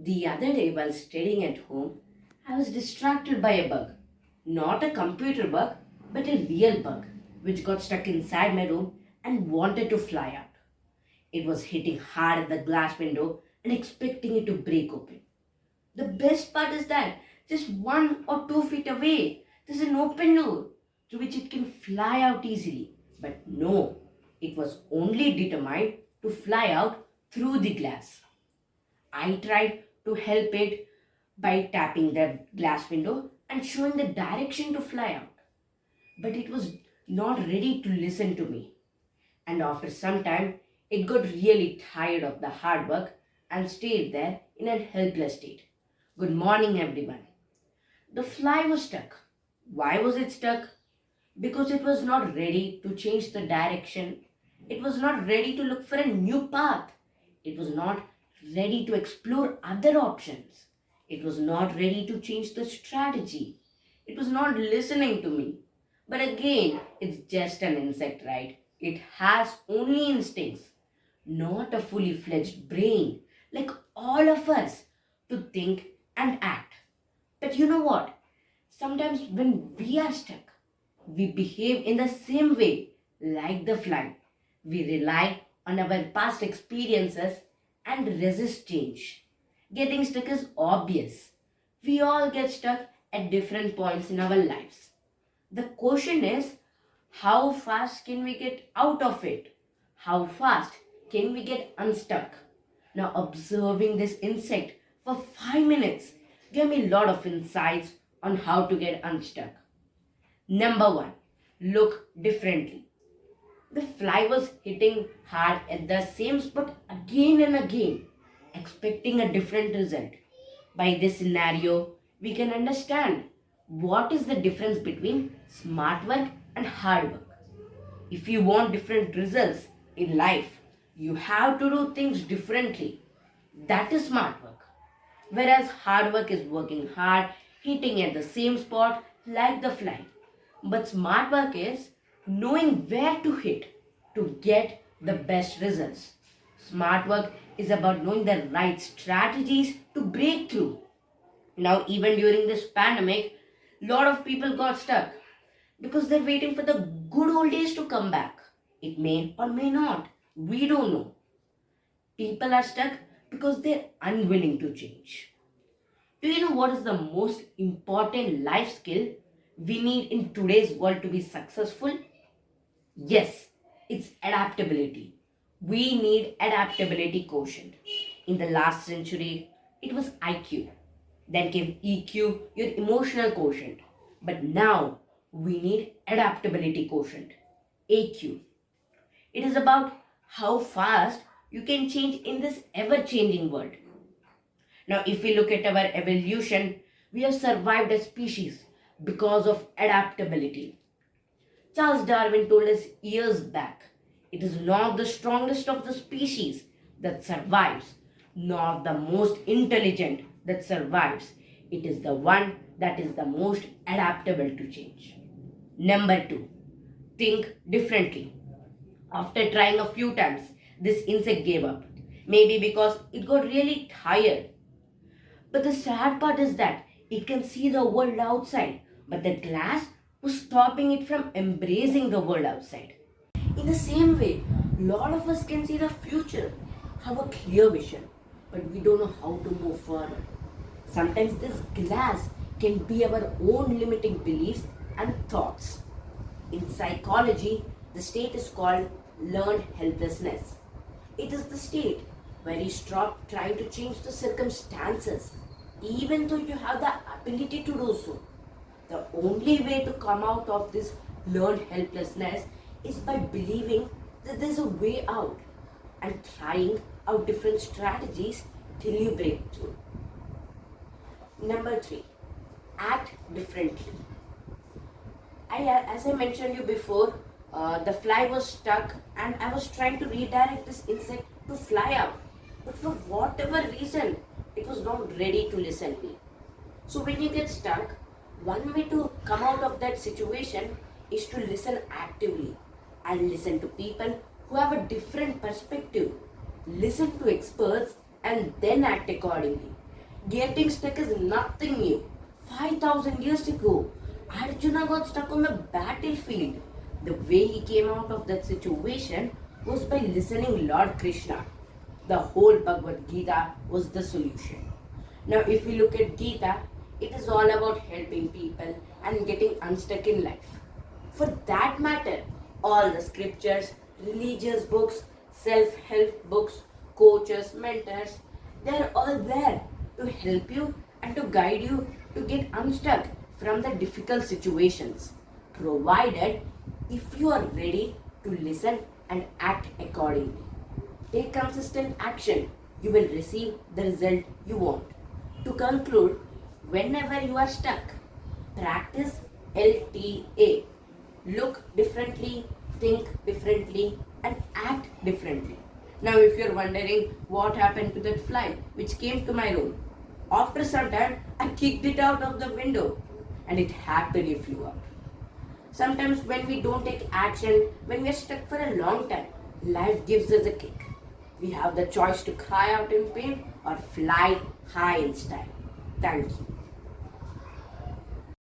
The other day, while studying at home, I was distracted by a bug. Not a computer bug, but a real bug, which got stuck inside my room and wanted to fly out. It was hitting hard at the glass window and expecting it to break open. The best part is that just 1 or 2 feet away, there's an open door through which it can fly out easily. But no, it was only determined to fly out through the glass. I tried to help it by tapping the glass window and showing the direction to fly out. But it was not ready to listen to me. And after some time, it got really tired of the hard work and stayed there in a helpless state. Good morning, everyone. The fly was stuck. Why was it stuck? Because it was not ready to change the direction. It was not ready to look for a new path. It was not ready to explore other options. It was not ready to change the strategy. It was not listening to me. But again, it's just an insect, right? It has only instincts, not a fully fledged brain like all of us to think and act. But you know what? Sometimes when we are stuck, we behave in the same way like the fly. We rely on our past experiences and resist change. Getting stuck is obvious. We all get stuck at different points in our lives. The question is, how fast can we get out of it? How fast can we get unstuck? Now, observing this insect for 5 minutes gave me a lot of insights on how to get unstuck. Number one, look differently. The fly was hitting hard at the same spot again and again, expecting a different result. By this scenario, we can understand what is the difference between smart work and hard work. If you want different results in life, you have to do things differently. That is smart work. Whereas hard work is working hard, hitting at the same spot like the fly. But smart work is knowing where to hit to get the best results. Smart work is about knowing the right strategies to break through. Now, even during this pandemic, a lot of people got stuck because they're waiting for the good old days to come back. It may or may not. We don't know. People are stuck because they're unwilling to change. Do you know what is the most important life skill we need in today's world to be successful? Yes, it's adaptability. We need adaptability quotient. In the last century, it was IQ. Then came EQ, your emotional quotient. But now we need adaptability quotient, AQ. It is about how fast you can change in this ever changing world. Now, if we look at our evolution, we have survived as species because of adaptability. Charles Darwin told us years back it is not the strongest of the species that survives, nor the most intelligent that survives. It is the one that is the most adaptable to change. Number two, think differently. After trying a few times, this insect gave up. Maybe because it got really tired. But the sad part is that it can see the world outside, but the glass was stopping it from embracing the world outside. In the same way, a lot of us can see the future, have a clear vision, but we don't know how to move forward. Sometimes this glass can be our own limiting beliefs and thoughts. In psychology, the state is called learned helplessness. It is the state where you stop trying to change the circumstances, even though you have the ability to do so. The only way to come out of this learned helplessness is by believing that there's a way out and trying out different strategies till you break through. Number three, act differently. As I mentioned you before, the fly was stuck and I was trying to redirect this insect to fly out. But for whatever reason, it was not ready to listen to me. So when you get stuck, one way to come out of that situation is to listen actively and listen to people who have a different perspective. Listen to experts and then act accordingly. Getting stuck is nothing new. 5,000 years ago, Arjuna got stuck on the battlefield. The way he came out of that situation was by listening Lord Krishna. The whole Bhagavad Gita was the solution. Now, if we look at Gita, it is all about helping people and getting unstuck in life. For that matter, all the scriptures, religious books, self help books, coaches, mentors, they're all there to help you and to guide you to get unstuck from the difficult situations, provided if you are ready to listen and act accordingly. Take consistent action, you will receive the result you want. To conclude, whenever you are stuck, practice LTA. Look differently, think differently, and act differently. Now, if you're wondering what happened to that fly which came to my room, after some time I kicked it out of the window and it happily flew up. Sometimes, when we don't take action, when we are stuck for a long time, life gives us a kick. We have the choice to cry out in pain or fly high in style. Thank you.